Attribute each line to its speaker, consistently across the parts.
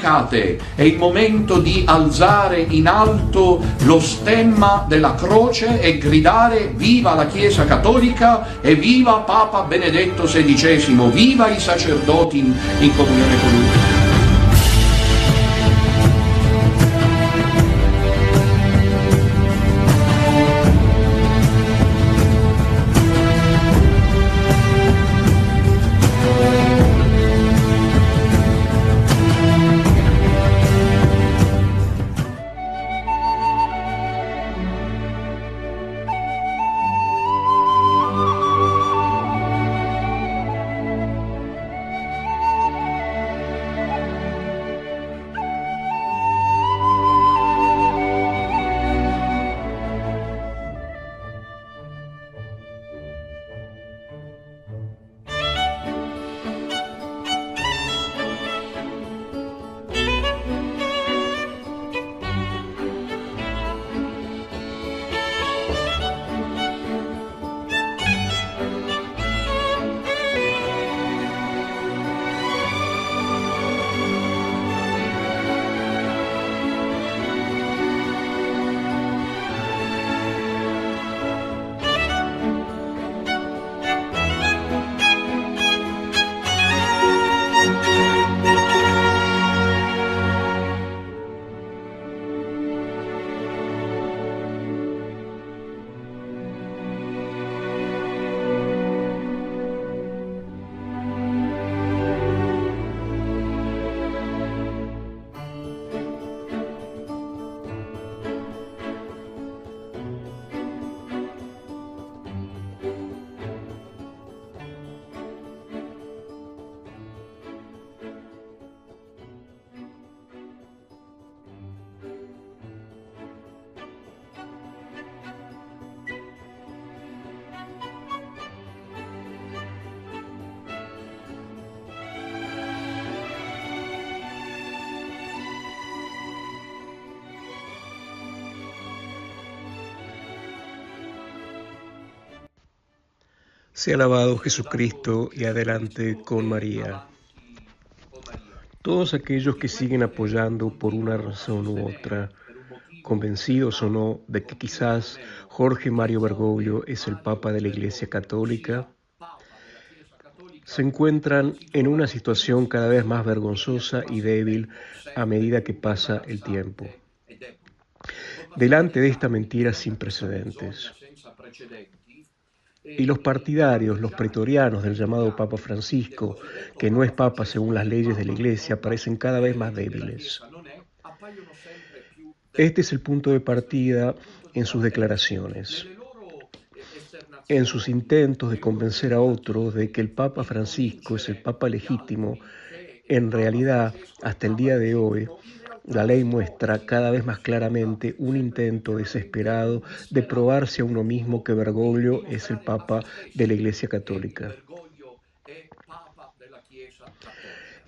Speaker 1: scaricate, è il momento di alzare in alto lo stemma della croce e gridare viva la Chiesa Cattolica e viva Papa Benedetto XVI, viva i sacerdoti in comunione con lui.
Speaker 2: Sea alabado Jesucristo y adelante con María. Todos aquellos que siguen apoyando por una razón u otra, convencidos o no de que quizás Jorge Mario Bergoglio es el Papa de la Iglesia Católica, se encuentran en una situación cada vez más vergonzosa y débil a medida que pasa el tiempo. Delante de esta mentira sin precedentes. Y los partidarios, los pretorianos del llamado Papa Francisco, que no es Papa según las leyes de la Iglesia, parecen cada vez más débiles. Este es el punto de partida en sus declaraciones. En sus intentos de convencer a otros de que el Papa Francisco es el Papa legítimo, en realidad, hasta el día de hoy, la ley muestra cada vez más claramente un intento desesperado de probarse a uno mismo que Bergoglio es el Papa de la Iglesia Católica.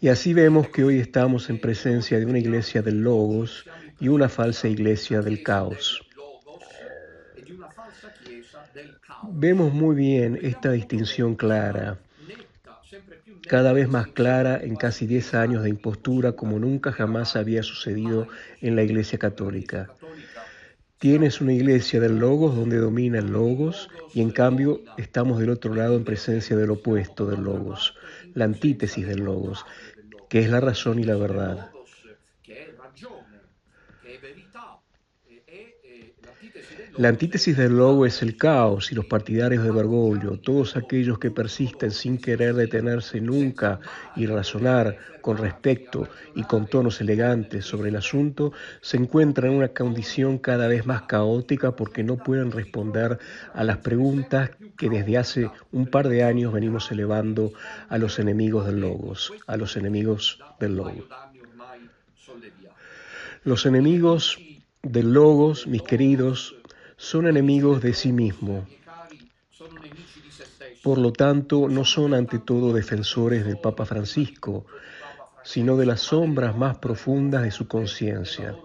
Speaker 2: Y así vemos que hoy estamos en presencia de una iglesia del Logos y una falsa iglesia del caos. Vemos muy bien esta distinción clara, cada vez más clara en casi 10 años de impostura como nunca jamás había sucedido en la Iglesia Católica. Tienes una iglesia del Logos donde domina el Logos y en cambio estamos del otro lado en presencia del opuesto del Logos, la antítesis del Logos, que es la razón y la verdad. La antítesis del Logos es el caos y los partidarios de Bergoglio, todos aquellos que persisten sin querer detenerse nunca y razonar con respecto y con tonos elegantes sobre el asunto, se encuentran en una condición cada vez más caótica porque no pueden responder a las preguntas que desde hace un par de años venimos elevando a los enemigos del Logos, a los enemigos del Logos. Los enemigos del Logos, mis queridos, son enemigos de sí mismos. Por lo tanto, no son ante todo defensores del Papa Francisco, sino de las sombras más profundas de su conciencia.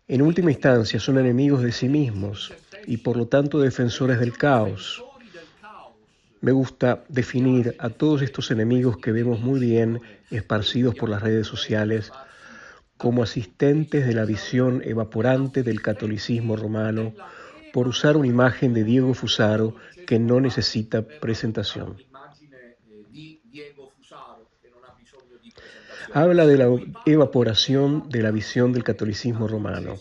Speaker 2: En última instancia, son enemigos de sí mismos y por lo tanto defensores del caos. Me gusta definir a todos estos enemigos que vemos muy bien esparcidos por las redes sociales como asistentes de la visión evaporante del catolicismo romano, por usar una imagen de Diego Fusaro que no necesita presentación. Habla de la evaporación de la visión del catolicismo romano.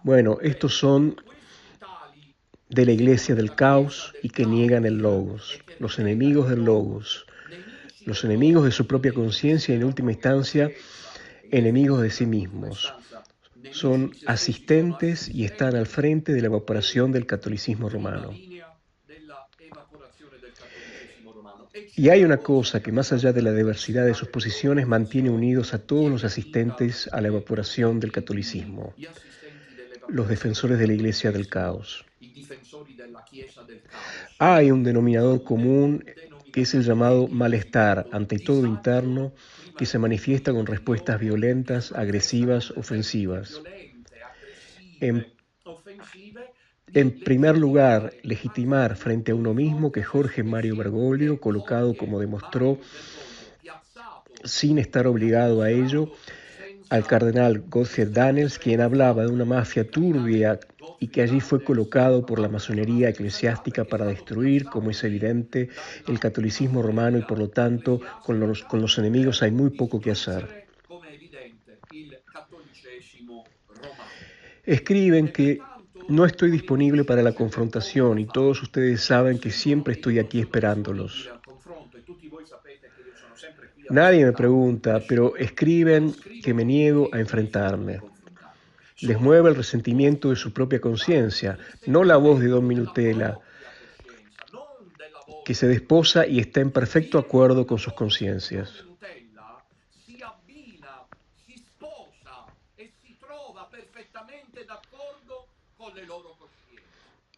Speaker 2: Bueno, estos son de la iglesia del caos y que niegan el logos, los enemigos del logos, los enemigos de su propia conciencia y en última instancia enemigos de sí mismos. Son asistentes y están al frente de la evaporación del catolicismo romano. Y hay una cosa que más allá de la diversidad de sus posiciones mantiene unidos a todos los asistentes a la evaporación del catolicismo, los defensores de la iglesia del caos. Hay un denominador común que es el llamado malestar ante todo interno que se manifiesta con respuestas violentas, agresivas, ofensivas. En primer lugar, legitimar frente a uno mismo que Jorge Mario Bergoglio, colocado como demostró, sin estar obligado a ello, al cardenal Gottfried Daniels, quien hablaba de una mafia turbia y que allí fue colocado por la masonería eclesiástica para destruir, como es evidente, el catolicismo romano y por lo tanto con los enemigos hay muy poco que hacer. Escriben que no estoy disponible para la confrontación y todos ustedes saben que siempre estoy aquí esperándolos. Nadie me pregunta, pero escriben que me niego a enfrentarme. Les mueve el resentimiento de su propia conciencia, no la voz de Don Minutela, que se desposa y está en perfecto acuerdo con sus conciencias.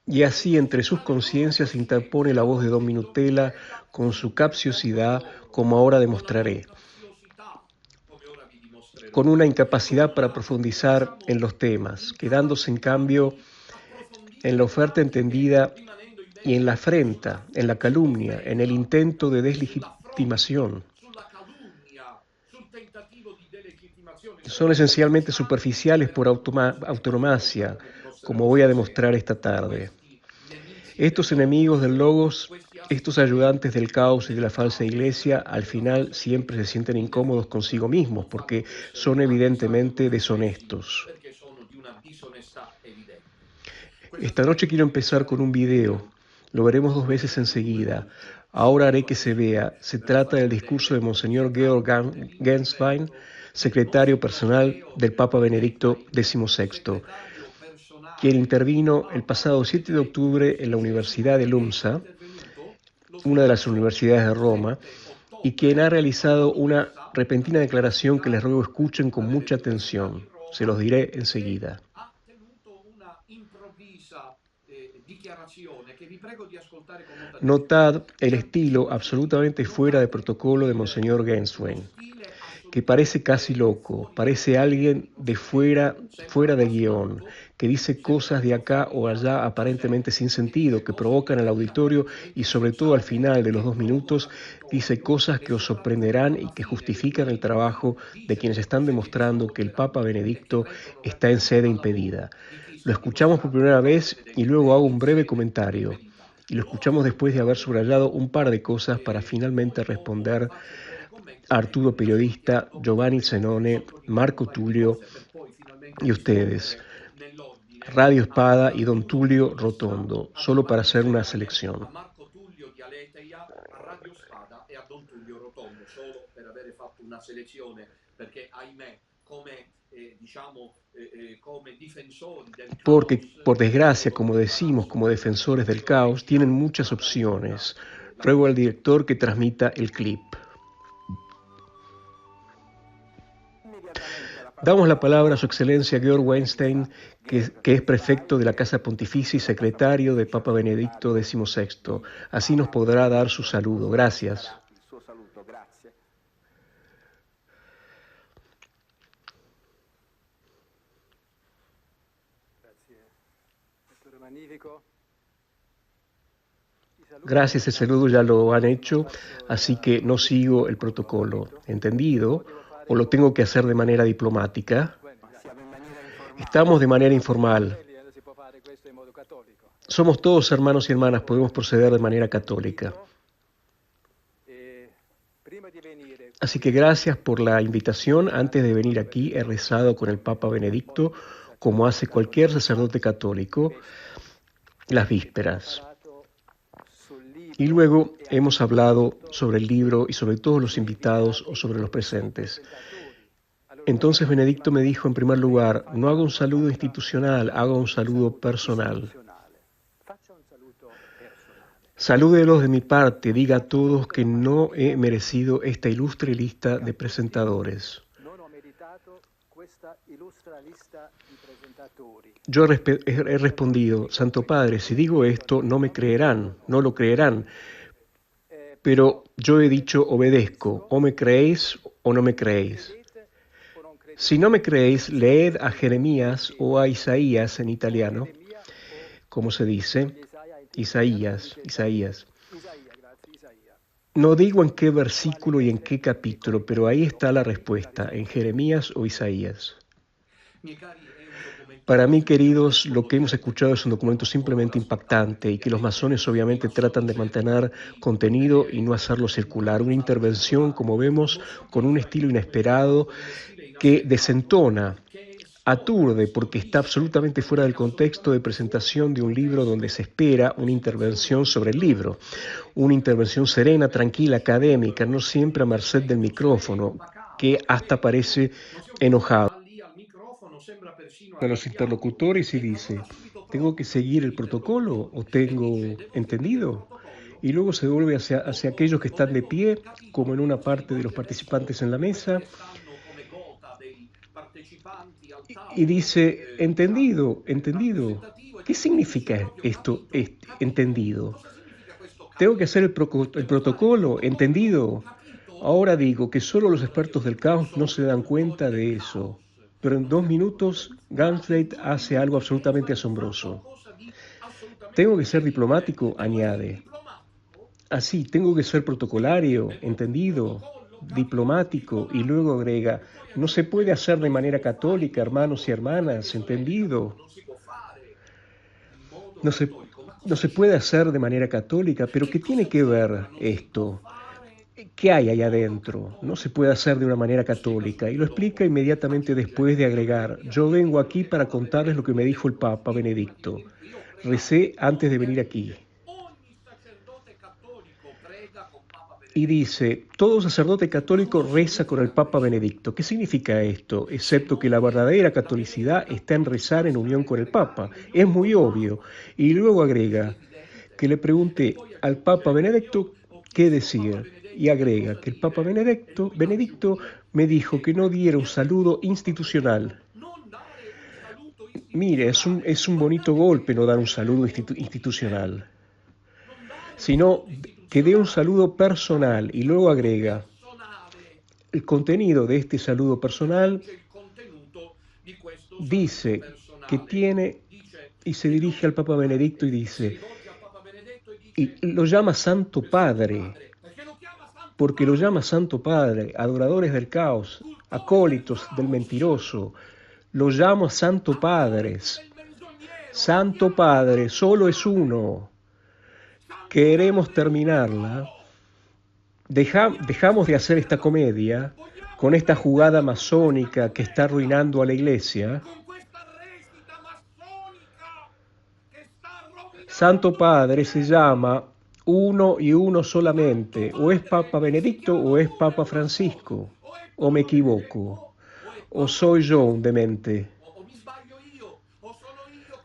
Speaker 2: Y así entre sus conciencias se interpone la voz de Don Minutela con su capciosidad, como ahora demostraré, con una incapacidad para profundizar en los temas, quedándose en cambio en la oferta entendida y en la afrenta, en la calumnia, en el intento de deslegitimación. Son esencialmente superficiales por autonomacia, como voy a demostrar esta tarde. Estos enemigos del logos, estos ayudantes del caos y de la falsa iglesia, al final siempre se sienten incómodos consigo mismos porque son evidentemente deshonestos. Esta noche quiero empezar con un video. Lo veremos 2 veces enseguida. Ahora haré que se vea. Se trata del discurso de Monseñor Georg Genswein, secretario personal del Papa Benedicto XVI, quien intervino el pasado 7 de octubre en la Universidad de Lumsa, una de las universidades de Roma, y quien ha realizado una repentina declaración que les ruego escuchen con mucha atención. Se los diré enseguida. Notad el estilo absolutamente fuera de protocolo de Monseñor Genswein, que parece casi loco, parece alguien de fuera de guión, que dice cosas de acá o allá aparentemente sin sentido, que provocan al auditorio y sobre todo al final de los 2 minutos dice cosas que os sorprenderán y que justifican el trabajo de quienes están demostrando que el Papa Benedicto está en sede impedida. Lo escuchamos por primera vez y luego hago un breve comentario. Y lo escuchamos después de haber subrayado un par de cosas para finalmente responder a Arturo Periodista, Giovanni Zenone, Marco Tulio y ustedes, Radio Espada y Don Tulio Rotondo, solo para hacer una selección. Porque, por desgracia, como decimos, como defensores del caos, tienen muchas opciones. Ruego al director que transmita el clip. Damos la palabra a su excelencia Georg Weinstein, que es prefecto de la Casa Pontificia y secretario de Papa Benedicto XVI. Así nos podrá dar su saludo. Gracias. Gracias, el saludo ya lo han hecho, así que no sigo el protocolo. ¿Entendido? ¿O lo tengo que hacer de manera diplomática? Estamos de manera informal. Somos todos hermanos y hermanas, podemos proceder de manera católica. Así que gracias por la invitación. Antes de venir aquí he rezado con el Papa Benedicto, como hace cualquier sacerdote católico, las vísperas. Y luego hemos hablado sobre el libro y sobre todos los invitados o sobre los presentes. Entonces Benedicto me dijo, en primer lugar, no haga un saludo institucional, haga un saludo personal. Salúdelos de mi parte, diga a todos que no he merecido esta ilustre lista de presentadores. Yo he respondido, Santo Padre, si digo esto, no me creerán, no lo creerán. Pero yo he dicho, obedezco, o me creéis o no me creéis. Si no me creéis, leed a Jeremías o a Isaías en italiano, como se dice, Isaías. No digo en qué versículo y en qué capítulo, pero ahí está la respuesta, en Jeremías o Isaías. Para mí, queridos, lo que hemos escuchado es un documento simplemente impactante y que los masones obviamente tratan de mantener contenido y no hacerlo circular. Una intervención, como vemos, con un estilo inesperado que desentona, aturde, porque está absolutamente fuera del contexto de presentación de un libro donde se espera una intervención sobre el libro. Una intervención serena, tranquila, académica, no siempre a merced del micrófono, que hasta parece enojado a los interlocutores y dice, ¿tengo que seguir el protocolo o tengo entendido? Y luego se vuelve hacia aquellos que están de pie, como en una parte de los participantes en la mesa, y dice, entendido. ¿Qué significa esto, entendido? Tengo que hacer el protocolo, entendido. Ahora digo que solo los expertos del caos no se dan cuenta de eso. Pero en 2 minutos, Gunslade hace algo absolutamente asombroso. Tengo que ser diplomático, añade. Así, tengo que ser protocolario, entendido, diplomático, y luego agrega, no se puede hacer de manera católica, hermanos y hermanas, entendido. No se puede hacer de manera católica, pero ¿qué tiene que ver esto? ¿Qué hay ahí adentro? No se puede hacer de una manera católica. Y lo explica inmediatamente después de agregar, yo vengo aquí para contarles lo que me dijo el Papa Benedicto. Recé antes de venir aquí. Y dice, todo sacerdote católico reza con el Papa Benedicto. ¿Qué significa esto? Excepto que la verdadera catolicidad está en rezar en unión con el Papa. Es muy obvio. Y luego agrega que le pregunté al Papa Benedicto qué decir. Y agrega que el Papa Benedicto me dijo que no diera un saludo institucional. Mire, es un bonito golpe no dar un saludo institucional, sino que dé un saludo personal. Y luego agrega, el contenido de este saludo personal dice que tiene, y se dirige al Papa Benedicto y dice, y lo llama Santo Padre, porque lo llama Santo Padre, adoradores del caos, acólitos del mentiroso, lo llama Santo Padre. Santo Padre, solo es uno. Queremos terminarla. Dejamos de hacer esta comedia con esta jugada masónica que está arruinando a la iglesia. Santo Padre se llama uno y uno solamente, o es Papa Benedicto o es Papa Francisco, o me equivoco, o soy yo un demente.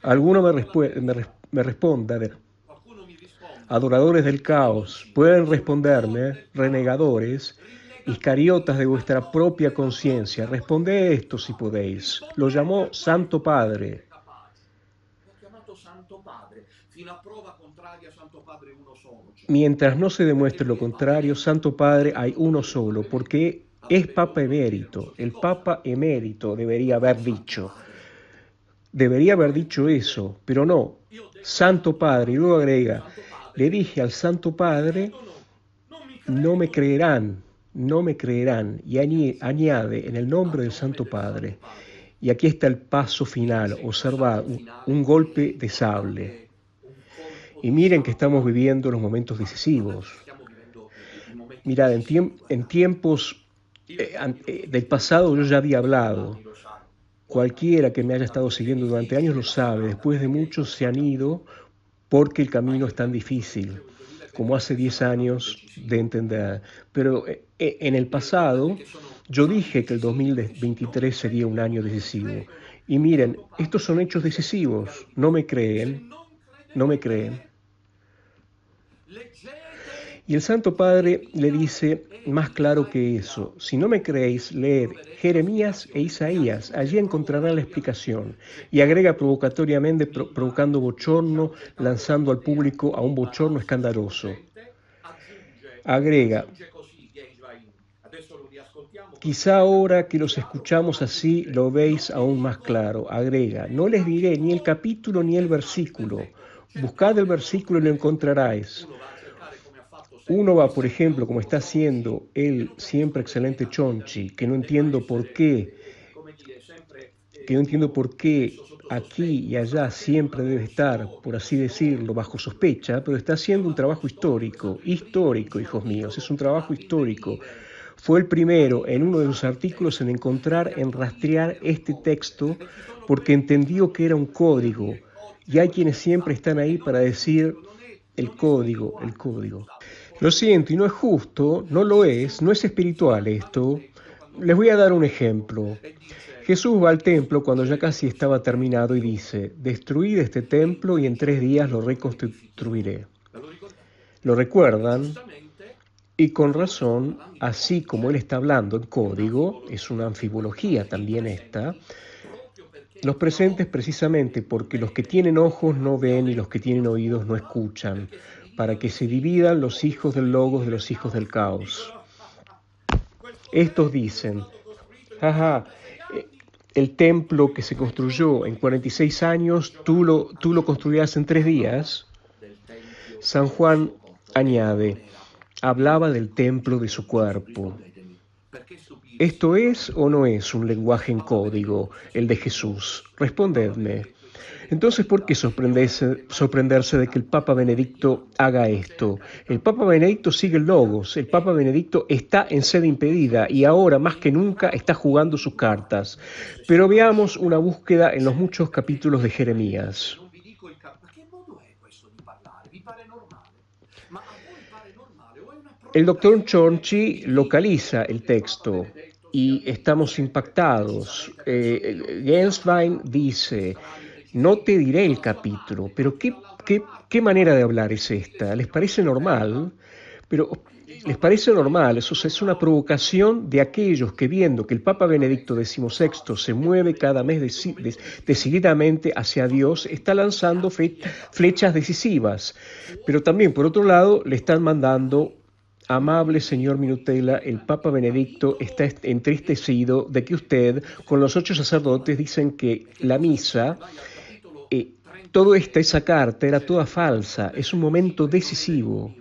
Speaker 2: Alguno me responda, a ver. Adoradores del caos, pueden responderme, renegadores, iscariotas de vuestra propia conciencia, responded esto si podéis. Lo llamó Santo Padre. Mientras no se demuestre lo contrario, Santo Padre hay uno solo, porque es Papa emérito. El Papa emérito debería haber dicho eso, pero no. Santo Padre, y luego agrega, Le dije al Santo Padre, no me creerán, no me creerán. Y añade, en el nombre del Santo Padre. Y aquí está el paso final, observad, un golpe de sable. Y miren que estamos viviendo los momentos decisivos. Mirad, en tiempos del pasado yo ya había hablado. Cualquiera que me haya estado siguiendo durante años lo sabe. Después de muchos se han ido porque el camino es tan difícil, como hace 10 años de entender. Pero en el pasado yo dije que el 2023 sería un año decisivo. Y miren, estos son hechos decisivos. No me creen, no me creen. Y el Santo Padre le dice, más claro que eso, si no me creéis, leed Jeremías e Isaías, allí encontrarán la explicación. Y agrega provocatoriamente, provocando bochorno, lanzando al público a un bochorno escandaloso. Agrega, quizá ahora que los escuchamos así lo veis aún más claro. Agrega, no les diré ni el capítulo ni el versículo. Buscad el versículo y lo encontraréis. Uno va, por ejemplo, como está haciendo el siempre excelente Chonchi, que no entiendo por qué aquí y allá siempre debe estar, por así decirlo, bajo sospecha, pero está haciendo un trabajo histórico, hijos míos, es un trabajo histórico. Fue el primero en uno de sus artículos en encontrar, en rastrear este texto, porque entendió que era un código, y hay quienes siempre están ahí para decir el código, el código. Lo siento, y no es justo, no lo es, no es espiritual esto. Les voy a dar un ejemplo. Jesús va al templo cuando ya casi estaba terminado y dice, destruid este templo y en 3 días lo reconstruiré. ¿Lo recuerdan? Y con razón, así como él está hablando en código, es una anfibología también esta, los presentes precisamente porque los que tienen ojos no ven y los que tienen oídos no escuchan, para que se dividan los hijos del logos de los hijos del caos. Estos dicen, jaja, el templo que se construyó en 46 años, tú lo construirás en 3 días. San Juan añade, hablaba del templo de su cuerpo. ¿Esto es o no es un lenguaje en código, el de Jesús? Respondedme. Entonces, ¿por qué sorprenderse de que el Papa Benedicto haga esto? El Papa Benedicto sigue el Logos, el Papa Benedicto está en sede impedida y ahora más que nunca está jugando sus cartas. Pero veamos una búsqueda en los muchos capítulos de Jeremías. El doctor Chonchi localiza el texto y estamos impactados. Genswein dice, no te diré el capítulo, pero ¿qué manera de hablar es esta? ¿Les parece normal? Pero ¿les parece normal? Eso es una provocación de aquellos que viendo que el Papa Benedicto XVI se mueve cada mes decididamente hacia Dios, está lanzando flechas decisivas. Pero también, por otro lado, le están mandando, amable señor Minutela, el Papa Benedicto está entristecido de que usted, con los 8 sacerdotes, dicen que la misa, toda esa carta era toda falsa, es un momento decisivo.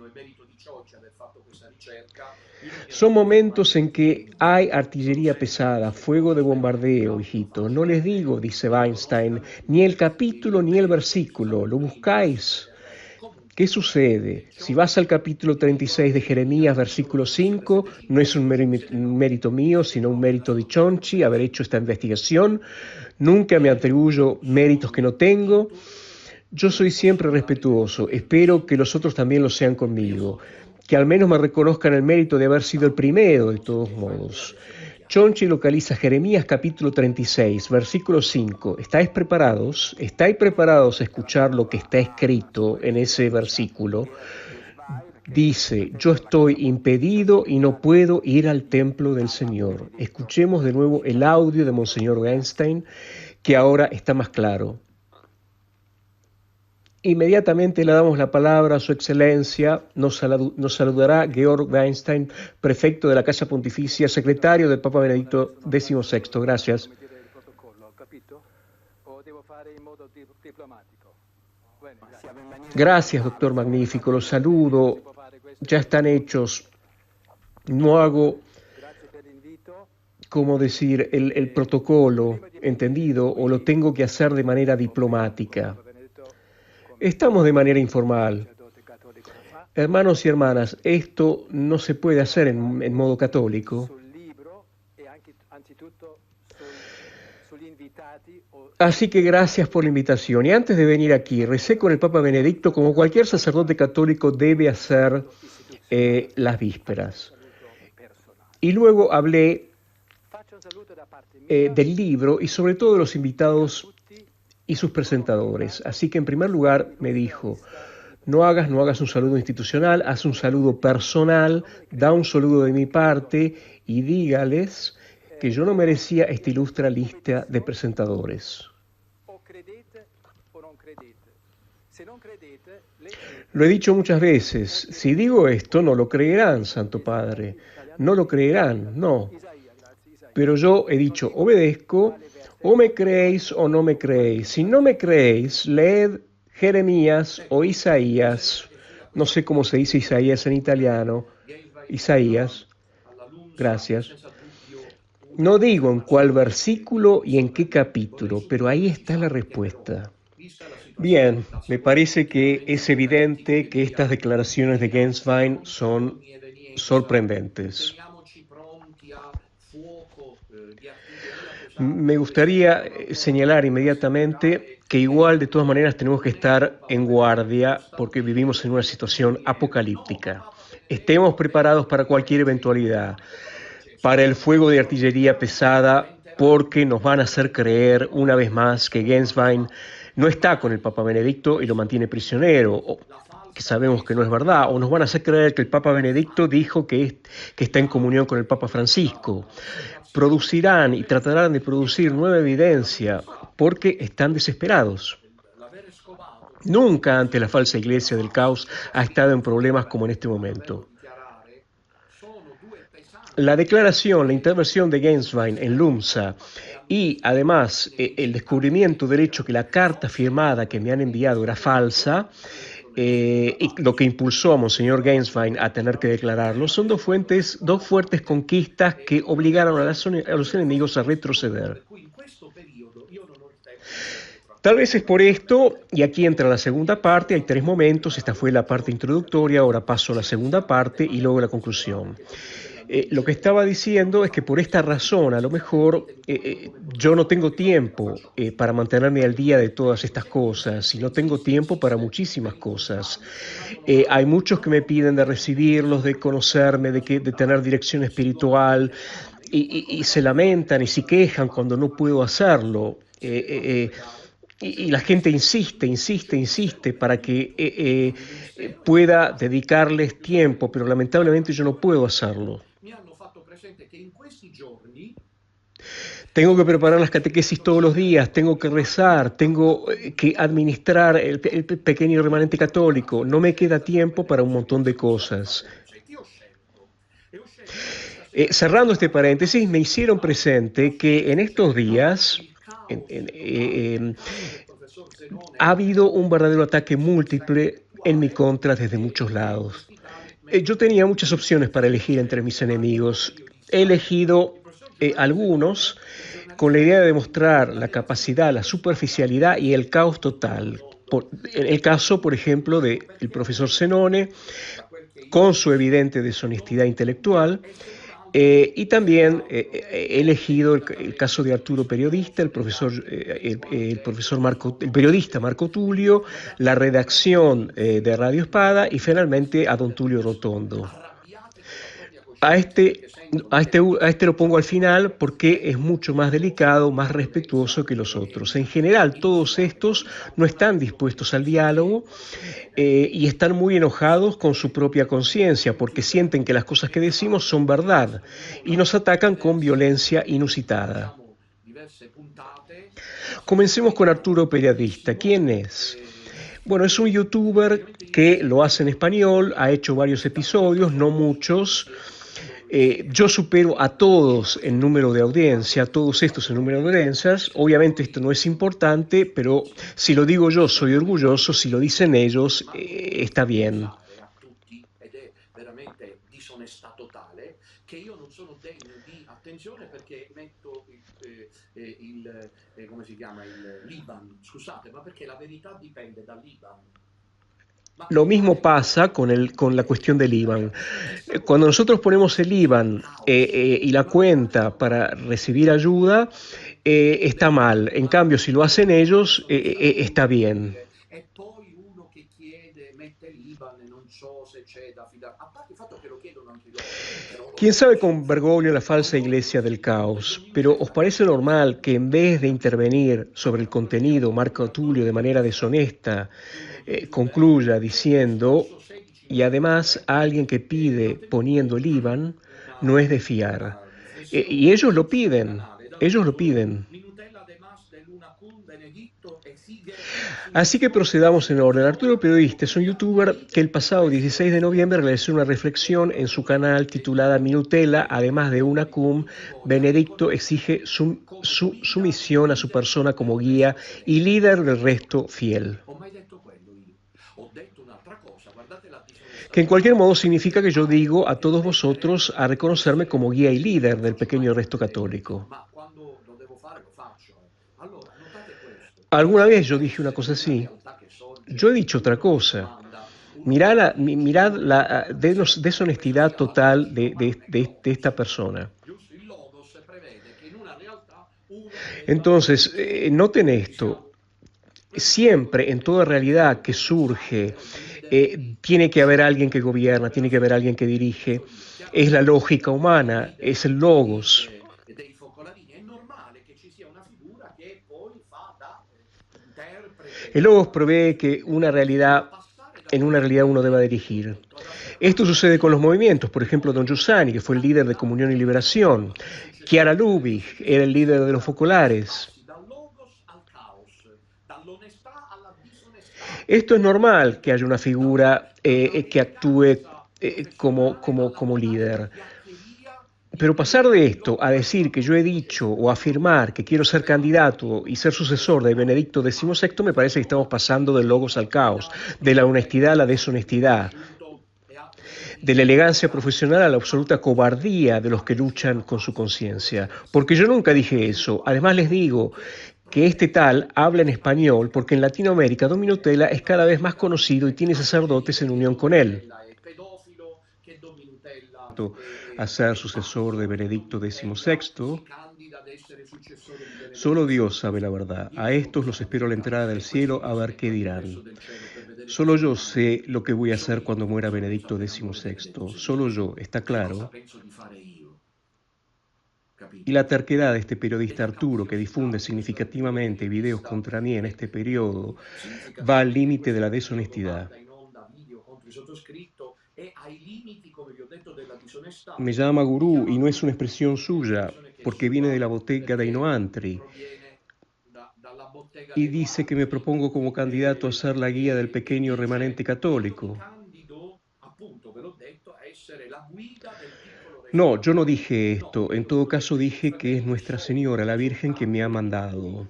Speaker 2: Son momentos en que hay artillería pesada, fuego de bombardeo, hijito. No les digo, dice Weinstein, ni el capítulo ni el versículo, lo buscáis. ¿Qué sucede? Si vas al capítulo 36 de Jeremías, versículo 5, no es un mérito mío, sino un mérito de Chonchi haber hecho esta investigación. Nunca me atribuyo méritos que no tengo. Yo soy siempre respetuoso. Espero que los otros también lo sean conmigo. Que al menos me reconozcan el mérito de haber sido el primero, de todos modos. Chonchi localiza Jeremías capítulo 36, versículo 5. ¿Estáis preparados? ¿Estáis preparados a escuchar lo que está escrito en ese versículo? Dice, yo estoy impedido y no puedo ir al templo del Señor. Escuchemos de nuevo el audio de Monseñor Weinstein, que ahora está más claro. Inmediatamente le damos la palabra a su excelencia, nos saludará Georg Weinstein, prefecto de la Casa Pontificia, secretario del Papa Benedicto XVI. Gracias. Gracias, doctor Magnífico, los saludo. Ya están hechos. No hago, ¿cómo decir?, el protocolo, ¿entendido? O lo tengo que hacer de manera diplomática. Estamos de manera informal. Hermanos y hermanas, esto no se puede hacer en modo católico. Así que gracias por la invitación. Y antes de venir aquí, recé con el Papa Benedicto como cualquier sacerdote católico debe hacer las vísperas. Y luego hablé del libro y sobre todo de los invitados y sus presentadores. Así que en primer lugar me dijo, no hagas un saludo institucional, haz un saludo personal, da un saludo de mi parte y dígales que yo no merecía esta ilustre lista de presentadores. Lo he dicho muchas veces, si digo esto no lo creerán, Santo Padre, no lo creerán, no. Pero yo he dicho, obedezco, o me creéis o no me creéis. Si no me creéis, leed Jeremías o Isaías, no sé cómo se dice Isaías en italiano, Isaías, gracias. No digo en cuál versículo y en qué capítulo, pero ahí está la respuesta. Bien, me parece que es evidente que estas declaraciones de Genswein son sorprendentes. Me gustaría señalar inmediatamente que igual de todas maneras tenemos que estar en guardia porque vivimos en una situación apocalíptica. Estemos preparados para cualquier eventualidad, para el fuego de artillería pesada, porque nos van a hacer creer una vez más que Genswein no está con el Papa Benedicto y lo mantiene prisionero, o que sabemos que no es verdad, o nos van a hacer creer que el Papa Benedicto dijo que está en comunión con el Papa Francisco. Producirán y tratarán de producir nueva evidencia porque están desesperados. Nunca antes la falsa iglesia del caos ha estado en problemas como en este momento. La declaración, la intervención de Genswein en Lumsa y además el descubrimiento del hecho que la carta firmada que me han enviado era falsa, y lo que impulsó a Monseñor Genswein a tener que declararlo, son dos fuertes conquistas que obligaron a los enemigos a retroceder. Tal vez es por esto, y aquí entra la segunda parte, hay 3 momentos, esta fue la parte introductoria, ahora paso a la segunda parte y luego la conclusión. Lo que estaba diciendo es que por esta razón, a lo mejor, yo no tengo tiempo para mantenerme al día de todas estas cosas y no tengo tiempo para muchísimas cosas. Hay muchos que me piden de recibirlos, de conocerme, de tener dirección espiritual y se lamentan y se quejan cuando no puedo hacerlo. Y la gente insiste para que pueda dedicarles tiempo, pero lamentablemente yo no puedo hacerlo. Tengo que preparar las catequesis todos los días, tengo que rezar, tengo que administrar el pequeño remanente católico. No me queda tiempo para un montón de cosas. Cerrando este paréntesis, me hicieron presente que en estos días ha habido un verdadero ataque múltiple en mi contra desde muchos lados. Yo tenía muchas opciones para elegir entre mis enemigos. He elegido algunos con la idea de demostrar la capacidad, la superficialidad y el caos total. En el caso, por ejemplo, del profesor Zenone, con su evidente deshonestidad intelectual, y también he elegido el caso de Arturo Periodista, el periodista Marco Tulio, la redacción de Radio Espada y finalmente a don Tulio Rotondo. A este lo pongo al final porque es mucho más delicado, más respetuoso que los otros. En general, todos estos no están dispuestos al diálogo y están muy enojados con su propia conciencia porque sienten que las cosas que decimos son verdad y nos atacan con violencia inusitada. Comencemos con Arturo Periodista. ¿Quién es? Bueno, es un youtuber que lo hace en español, ha hecho varios episodios, no muchos. Yo supero a todos en número de audiencia, a todos estos en número de audiencias. Obviamente esto no es importante, pero si lo digo yo soy orgulloso, si lo dicen ellos está bien.
Speaker 1: a tutti ed è veramente disonestà totale che io non sono degno di attenzione perché metto come si chiama l'Iban, scusate, ma perché la verità dipende dall'Iban.
Speaker 2: Lo mismo pasa con la cuestión del IBAN. Cuando nosotros ponemos el IBAN y la cuenta para recibir ayuda, está mal. En cambio, si lo hacen ellos, está bien.
Speaker 1: E poi uno che chiede, mette l'Iban e non so se c'è da fidare. A parte il fatto che lo chiedono anche loro.
Speaker 2: ¿Quién sabe con Bergoglio la falsa iglesia del caos? Pero ¿os parece normal que en vez de intervenir sobre el contenido, Marco Tulio de manera deshonesta concluya diciendo, y además a alguien que pide poniendo el IBAN, no es de fiar? Y ellos lo piden. Así que procedamos en orden. Arturo Periodista es un youtuber que el pasado 16 de noviembre realizó una reflexión en su canal titulada Minutela, además de una cum, Benedicto exige sumisión a su persona como guía y líder del resto fiel. Que en cualquier modo significa que yo digo a todos vosotros a reconocerme como guía y líder del pequeño resto católico. Alguna vez yo dije una cosa así. Yo he dicho otra cosa. Mirad la deshonestidad total de esta persona. Entonces, noten esto. Siempre, en toda realidad que surge, tiene que haber alguien que gobierna, tiene que haber alguien que dirige. Es la lógica humana, es el logos. El logos prevé que en una realidad uno deba dirigir. Esto sucede con los movimientos, por ejemplo, Don Giussani, que fue el líder de Comunión y Liberación. Chiara Lubich era el líder de los focolares. Esto es normal que haya una figura que actúe como líder. Pero pasar de esto a decir que yo he dicho o afirmar que quiero ser candidato y ser sucesor de Benedicto XVI me parece que estamos pasando del logos al caos, de la honestidad a la deshonestidad, de la elegancia profesional a la absoluta cobardía de los que luchan con su conciencia. Porque yo nunca dije eso. Además les digo que este tal habla en español porque en Latinoamérica Don Minutela es cada vez más conocido y tiene sacerdotes en unión con él. A ser sucesor de Benedicto XVI, solo Dios sabe la verdad. A estos los espero a la entrada del cielo a ver qué dirán. Solo yo sé lo que voy a hacer cuando muera Benedicto XVI. Solo yo, ¿está claro? Y la terquedad de este periodista Arturo, que difunde significativamente videos contra mí en este periodo, va al límite de la deshonestidad. Me llama gurú y no es una expresión suya, porque viene de la bottega dei Noantri. Y dice que me propongo como candidato a ser la guía del pequeño remanente católico. No, yo no dije esto. En todo caso dije que es Nuestra Señora, la Virgen, que me ha mandado.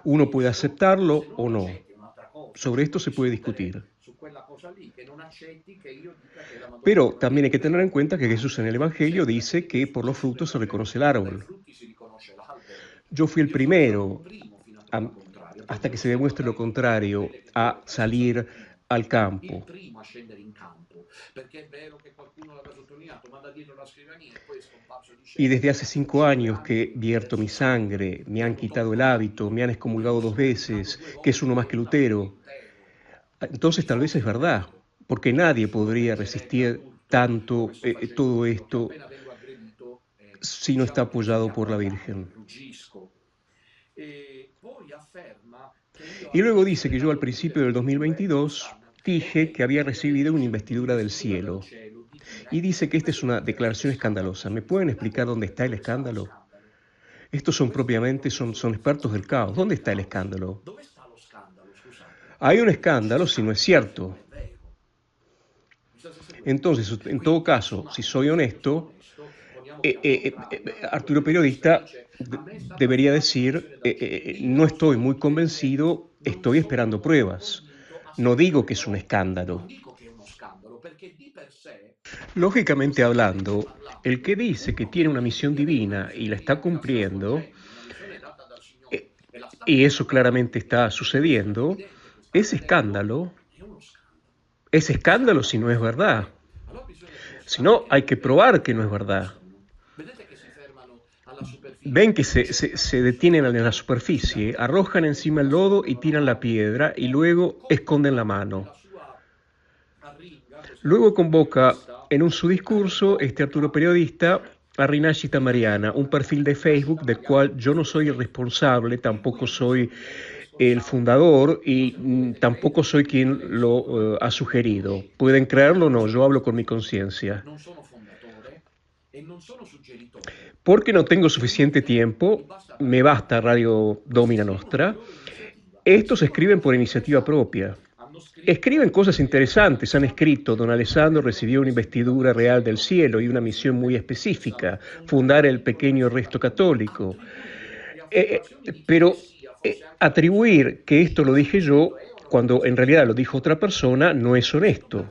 Speaker 2: Uno puede aceptarlo o no. Sobre esto se puede discutir. Pero también hay que tener en cuenta que Jesús en el Evangelio dice que por los frutos se reconoce el árbol. Yo fui el primero, hasta que se demuestre lo contrario, a salir al campo. Y desde hace 5 años que vierto mi sangre, me han quitado el hábito, me han excomulgado 2 veces, que es uno más que Lutero. Entonces tal vez es verdad, porque nadie podría resistir tanto todo esto si no está apoyado por la Virgen. Y luego dice que yo al principio del 2022 dije que había recibido una investidura del cielo. Y dice que esta es una declaración escandalosa. ¿Me pueden explicar dónde está el escándalo? Estos son expertos del caos. ¿Dónde está el escándalo? Hay un escándalo si no es cierto. Entonces, en todo caso, si soy honesto, Arturo Periodista debería decir, no estoy muy convencido, estoy esperando pruebas. No digo que es un escándalo. Lógicamente hablando, el que dice que tiene una misión divina y la está cumpliendo, eh, y eso claramente está sucediendo, es escándalo. Es escándalo si no es verdad. Si no, hay que probar que no es verdad. Ven que se detienen en la superficie, arrojan encima el lodo y tiran la piedra y luego esconden la mano. Luego convoca en su discurso este Arturo Periodista a Rinascita Mariana, un perfil de Facebook del cual yo no soy el responsable, tampoco soy el fundador y tampoco soy quien lo ha sugerido. Pueden creerlo o no, yo hablo con mi conciencia. Porque no tengo suficiente tiempo, me basta Radio Domina Nostra. Estos escriben por iniciativa propia. Escriben cosas interesantes, han escrito: Don Alessandro recibió una investidura real del cielo y una misión muy específica, fundar el pequeño resto católico. Pero atribuir que esto lo dije yo, cuando en realidad lo dijo otra persona, no es honesto.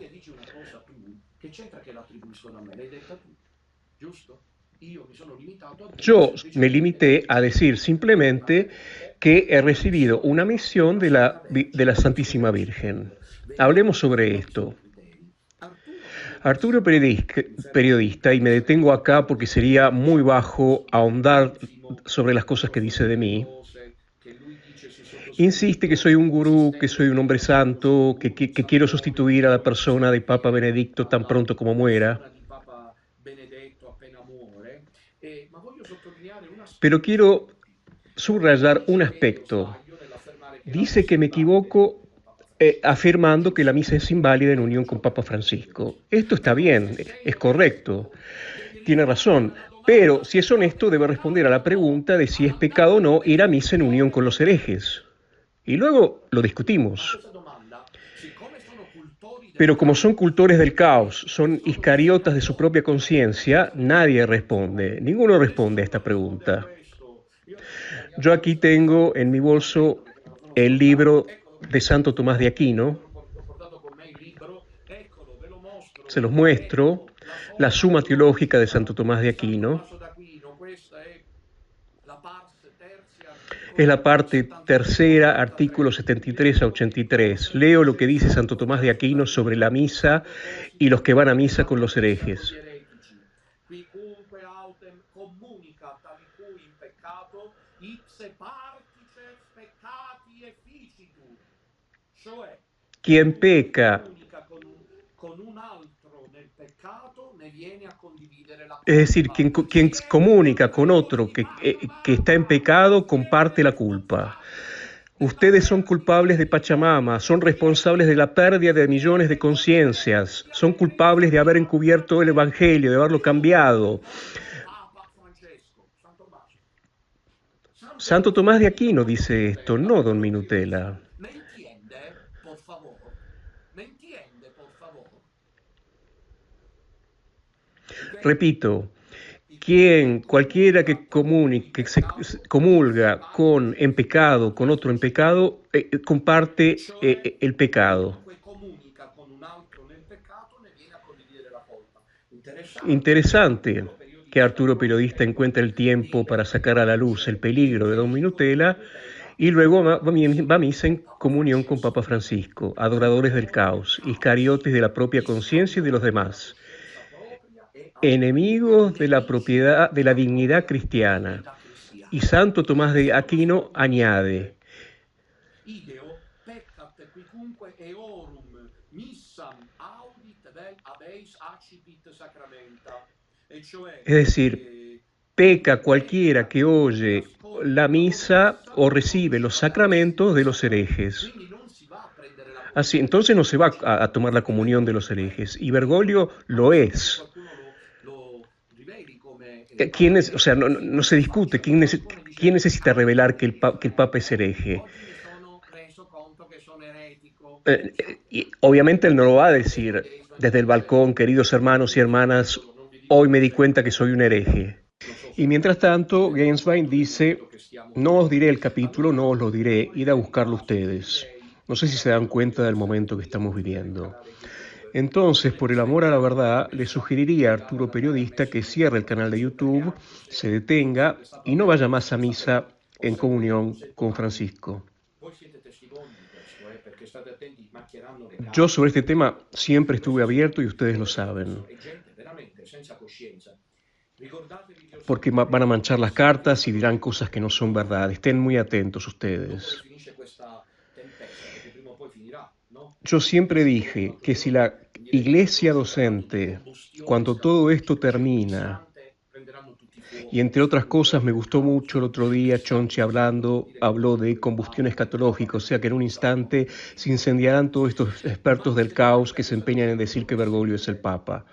Speaker 2: Yo me limité a decir simplemente que he recibido una misión de la Santísima Virgen. Hablemos sobre esto. Arturo periodista, y me detengo acá porque sería muy bajo ahondar sobre las cosas que dice de mí, insiste que soy un gurú, que soy un hombre santo, que quiero sustituir a la persona de Papa Benedicto tan pronto como muera. Pero quiero subrayar un aspecto. Dice que me equivoco afirmando que la misa es inválida en unión con Papa Francisco. Esto está bien, es correcto, tiene razón, pero si es honesto debe responder a la pregunta de si es pecado o no ir a misa en unión con los herejes. Y luego lo discutimos. Pero como son cultores del caos, son iscariotas de su propia conciencia, nadie responde, ninguno responde a esta pregunta. Yo aquí tengo en mi bolso el libro de Santo Tomás de Aquino, se los muestro, la Suma Teológica de Santo Tomás de Aquino. Es la parte tercera, artículos 73 a 83. Leo lo que dice Santo Tomás de Aquino sobre la misa y los que van a misa con los herejes. Quien peca, es decir, quien comunica con otro que está en pecado, comparte la culpa. Ustedes son culpables de Pachamama, son responsables de la pérdida de millones de conciencias, son culpables de haber encubierto el Evangelio, de haberlo cambiado. Santo Tomás de Aquino dice esto, no don Minutela. Repito, cualquiera que se comulga en pecado, con otro en pecado, comparte el pecado. Interesante que Arturo Periodista encuentre el tiempo para sacar a la luz el peligro de don Minutela y luego va a misa en comunión con Papa Francisco, adoradores del caos, iscariotes de la propia conciencia y de los demás, enemigos de la propiedad, de la dignidad cristiana. Y Santo Tomás de Aquino añade: es decir, peca cualquiera que oye la misa o recibe los sacramentos de los herejes. Así, entonces no se va a tomar la comunión de los herejes. Y Bergoglio lo es. ¿Quién es? O sea, no se discute. ¿Quién necesita revelar que el Papa es hereje? Y obviamente él no lo va a decir desde el balcón: queridos hermanos y hermanas, hoy me di cuenta que soy un hereje. Y mientras tanto, Genswein dice, no os diré el capítulo, no os lo diré, id a buscarlo ustedes. No sé si se dan cuenta del momento que estamos viviendo. Entonces, por el amor a la verdad, le sugeriría a Arturo Periodista que cierre el canal de YouTube, se detenga y no vaya más a misa en comunión con Francisco. Yo sobre este tema siempre estuve abierto y ustedes lo saben, porque van a manchar las cartas y dirán cosas que no son verdad. Estén muy atentos ustedes. Yo siempre dije que si la iglesia docente, cuando todo esto termina, y entre otras cosas me gustó mucho el otro día Chonchi habló de combustión escatológica, o sea que en un instante se incendiarán todos estos expertos del caos que se empeñan en decir que Bergoglio es el Papa.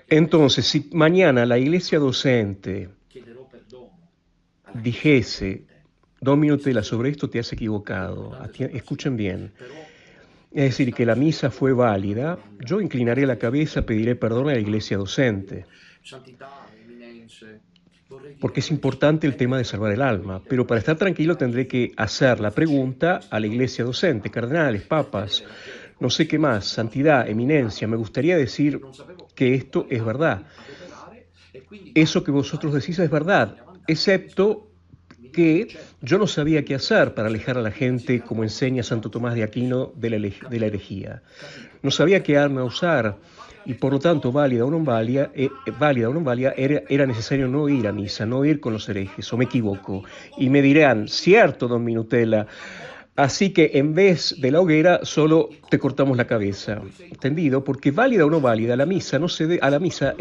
Speaker 2: Entonces, si mañana la iglesia docente dijese, Don Minutela, sobre esto te has equivocado, escuchen bien, es decir, que la misa fue válida, yo inclinaré la cabeza, pediré perdón a la iglesia docente, porque es importante el tema de salvar el alma, pero para estar tranquilo tendré que hacer la pregunta a la iglesia docente, cardenales, papas, no sé qué más, santidad, eminencia, me gustaría decir que esto es verdad. Eso que vosotros decís es verdad, excepto que yo no sabía qué hacer para alejar a la gente, como enseña Santo Tomás de Aquino, de la herejía. No sabía qué arma usar y por lo tanto, válida o no válida, era necesario no ir a misa, no ir con los herejes, o me equivoco. Y me dirán, cierto, don Minutela, así que en vez de la hoguera solo te cortamos la cabeza. ¿Entendido? Porque válida o no válida, la misa no se a la misa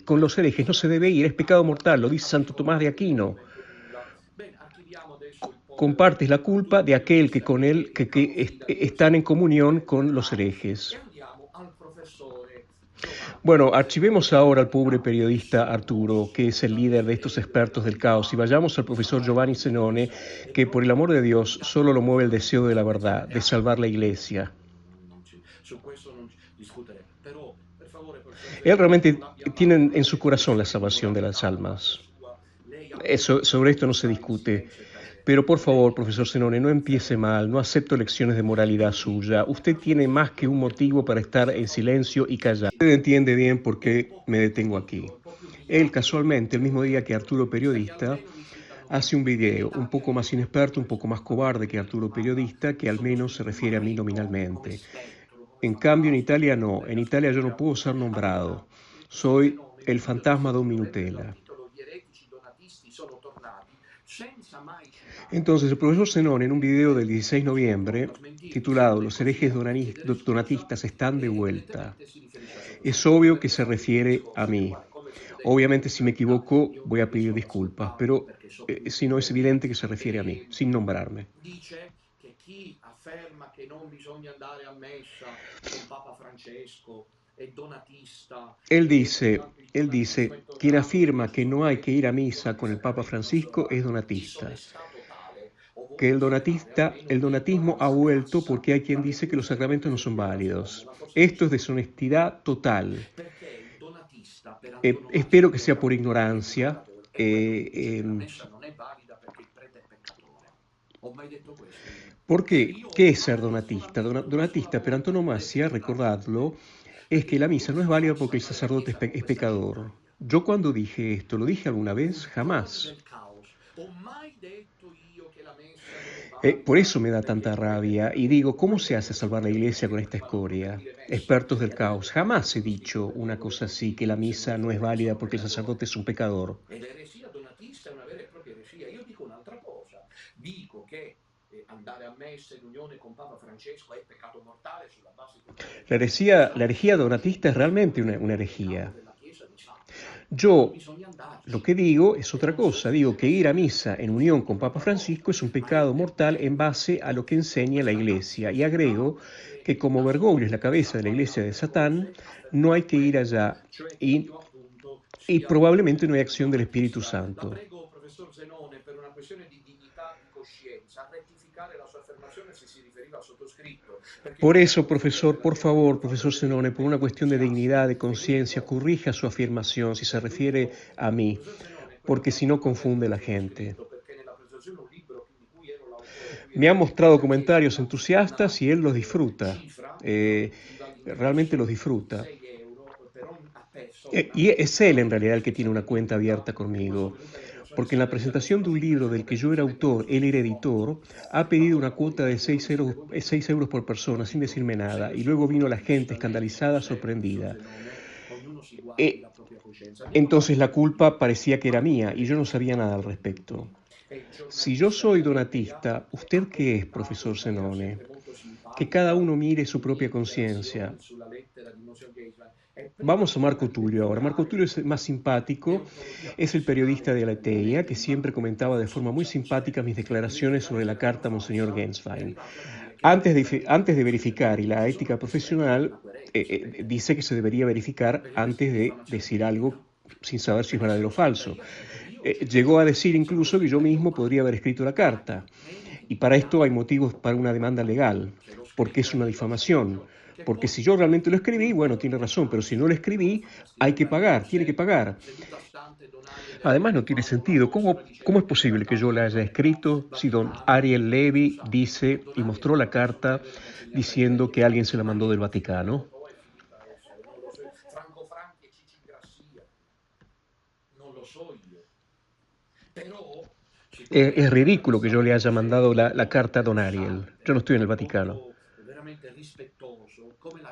Speaker 2: con los herejes no se debe ir, es pecado mortal, lo dice Santo Tomás de Aquino. Compartes la culpa de aquel que con él están en comunión con los herejes. Bueno, archivemos ahora al pobre periodista Arturo, que es el líder de estos expertos del caos, y vayamos al profesor Giovanni Zenone, que por el amor de Dios solo lo mueve el deseo de la verdad, de salvar la iglesia. Él realmente tiene en su corazón la salvación de las almas. Sobre esto no se discute. Pero por favor, profesor Zenone, no empiece mal, no acepto lecciones de moralidad suya. Usted tiene más que un motivo para estar en silencio y callar. Usted entiende bien por qué me detengo aquí. Él, casualmente, el mismo día que Arturo Periodista, hace un video un poco más inexperto, un poco más cobarde que Arturo Periodista, que al menos se refiere a mí nominalmente. En cambio, en Italia no. En Italia yo no puedo ser nombrado. Soy el fantasma de un Minutela. Entonces, el profesor Zenón, en un video del 16 de noviembre, titulado Los herejes donatistas están de vuelta, es obvio que se refiere a mí. Obviamente, si me equivoco, voy a pedir disculpas, pero si no, es evidente que se refiere a mí, sin nombrarme. Él dice, quien afirma que no hay que ir a misa con el Papa Francisco es donatista. Que el donatismo ha vuelto porque hay quien dice que los sacramentos no son válidos. Esto es deshonestidad total. Espero que sea por ignorancia. Porque, ¿qué es ser donatista? Donatista, per antonomasia, recordadlo, es que la misa no es válida porque el sacerdote es pecador. Yo cuando dije esto, ¿lo dije alguna vez? Jamás. Por eso me da tanta rabia y digo, ¿cómo se hace salvar la iglesia con esta escoria? Expertos del caos, jamás he dicho una cosa así, que la misa no es válida porque el sacerdote es un pecador. La herejía donatista es realmente una herejía. Yo lo que digo es otra cosa, digo que ir a misa en unión con Papa Francisco es un pecado mortal en base a lo que enseña la Iglesia y agrego que como Bergoglio es la cabeza de la Iglesia de Satán, no hay que ir allá y probablemente no hay acción del Espíritu Santo. Por eso, profesor, por favor, profesor Zenone, por una cuestión de dignidad, de conciencia, corrija su afirmación si se refiere a mí, porque si no confunde la gente. Me ha mostrado comentarios entusiastas y él los disfruta, realmente los disfruta. Y es él en realidad el que tiene una cuenta abierta conmigo, porque en la presentación de un libro del que yo era autor, él era editor, ha pedido una cuota de 6 euros por persona sin decirme nada, y luego vino la gente escandalizada, sorprendida. Eh, entonces la culpa parecía que era mía y yo no sabía nada al respecto. Si yo soy donatista, ¿usted qué es, profesor Zenone? Que cada uno mire su propia conciencia. Vamos a Marco Tulio ahora. Marco Tulio es más simpático, es el periodista de Aleteia que siempre comentaba de forma muy simpática mis declaraciones sobre la carta a Monseñor Genswein. Antes de verificar, y la ética profesional dice que se debería verificar antes de decir algo sin saber si es verdadero o falso. Llegó a decir incluso que yo mismo podría haber escrito la carta. Y para esto hay motivos para una demanda legal, porque es una difamación. Porque si yo realmente lo escribí, bueno, tiene razón, pero si no lo escribí, hay que pagar, tiene que pagar. Además, no tiene sentido. ¿Cómo es posible que yo la haya escrito si don Ariel Levy dice y mostró la carta diciendo que alguien se la mandó del Vaticano? Es ridículo que yo le haya mandado la carta a don Ariel. Yo no estoy en el Vaticano.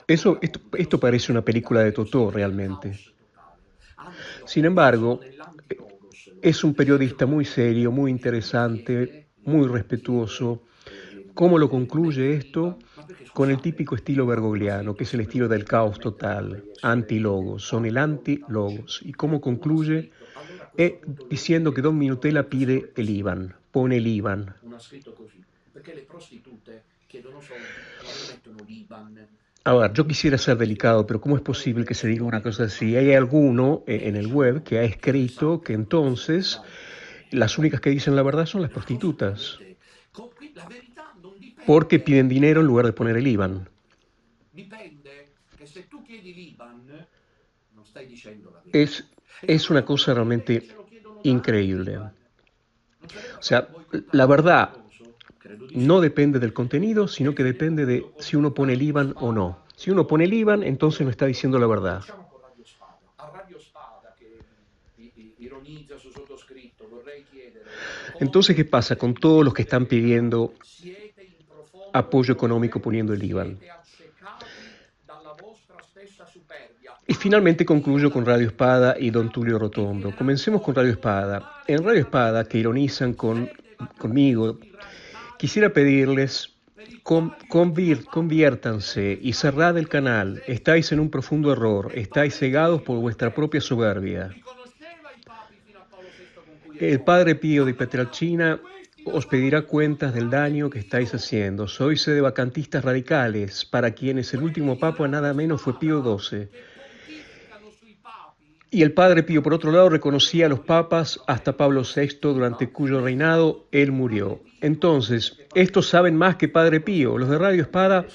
Speaker 2: Esto parece una película de Totò realmente. Sin embargo, es un periodista muy serio, muy interesante, muy respetuoso. ¿Cómo lo concluye esto? Con el típico estilo bergogliano, que es el estilo del caos total, anti-logos, son el anti-logos. ¿Y cómo concluye? Diciendo que Don Minutella pide el IBAN, pone el IBAN. A ver, yo quisiera ser delicado, pero ¿cómo es posible que se diga una cosa así? Hay alguno en el web que ha escrito que entonces las únicas que dicen la verdad son las prostitutas, porque piden dinero en lugar de poner el IBAN. Es, es una cosa realmente increíble. O sea, la verdad no depende del contenido, sino que depende de si uno pone el IBAN o no. Si uno pone el IBAN, entonces no está diciendo la verdad. Entonces, ¿qué pasa con todos los que están pidiendo apoyo económico poniendo el IBAN? Y finalmente concluyo con Radio Espada y Don Tulio Rotondo. Comencemos con Radio Espada. En Radio Espada, que ironizan conmigo, quisiera pedirles, conviértanse y cerrad el canal. Estáis en un profundo error, estáis cegados por vuestra propia soberbia. El Padre Pío de Pietrelcina os pedirá cuentas del daño que estáis haciendo. Sois sedevacantistas radicales, para quienes el último papa nada menos fue Pío XII. Y el Padre Pío, por otro lado, reconocía a los papas hasta Pablo VI, durante cuyo reinado él murió. Entonces, estos saben más que Padre Pío, los de Radio Espada,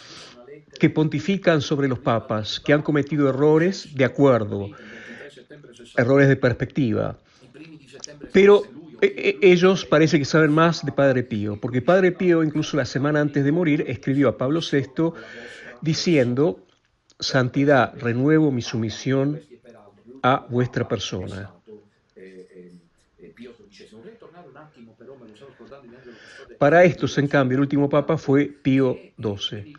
Speaker 2: que pontifican sobre los papas, que han cometido errores, de acuerdo, errores de perspectiva. Pero ellos parece que saben más de Padre Pío, porque Padre Pío, incluso la semana antes de morir, escribió a Pablo VI diciendo: santidad, renuevo mi sumisión a vuestra persona. Para estos, en cambio, el último papa fue Pío XII.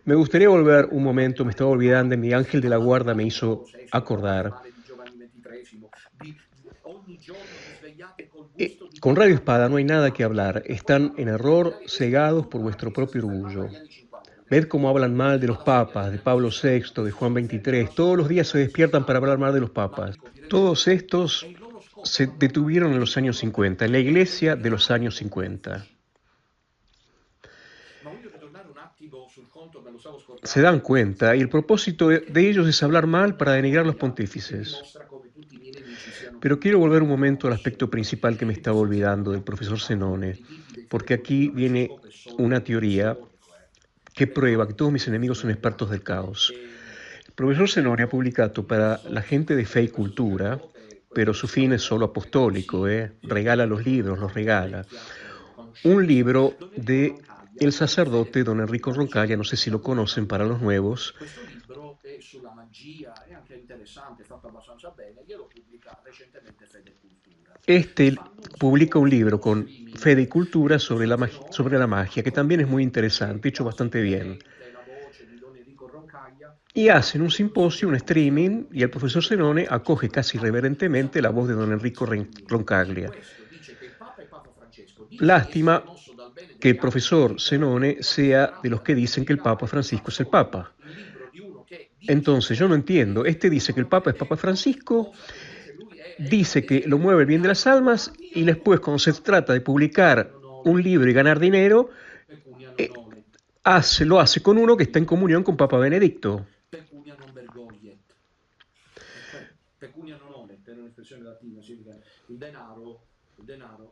Speaker 2: Me gustaría volver un momento, me estaba olvidando, mi ángel de la guarda me hizo acordar. Con Radio Espada no hay nada que hablar, están en error, cegados por vuestro propio orgullo. Ved cómo hablan mal de los papas, de Pablo VI, de Juan XXIII. Todos los días se despiertan para hablar mal de los papas. Todos estos se detuvieron en los años 50, en la iglesia de los años 50. Se dan cuenta, y el propósito de ellos es hablar mal para denigrar los pontífices. Pero quiero volver un momento al aspecto principal que me estaba olvidando del profesor Zenone, porque aquí viene una teoría que prueba que todos mis enemigos son expertos del caos. Il professor Senoni ha pubblicato per la gente de fe y cultura, pero su fin es solo apostólico, regala los libros, los regala. Un libro de el sacerdote don Enrico Roncaglia, no sé si lo conocen para los nuevos.
Speaker 1: Questo libro è sulla magia, è anche interessante, è fatto abbastanza bene, glielo pubblica recentemente Fede e Cultura.
Speaker 2: Este publica un libro con Fede y Cultura sobre la magia, que también es muy interesante, hecho bastante bien. Y hacen un simposio, un streaming, y el profesor Zenone acoge casi reverentemente la voz de don Enrico Roncaglia. Lástima que el profesor Zenone sea de los que dicen que el Papa Francisco es el Papa. Entonces, yo no entiendo. Este dice que el Papa es Papa Francisco, dice que lo mueve el bien de las almas, y después, cuando se trata de publicar un libro y ganar dinero, lo hace con uno que está en comunión con Papa Benedicto.
Speaker 1: Pecunia non vergogliet. Pecunia non olet, è un'espressione latina, significa il denaro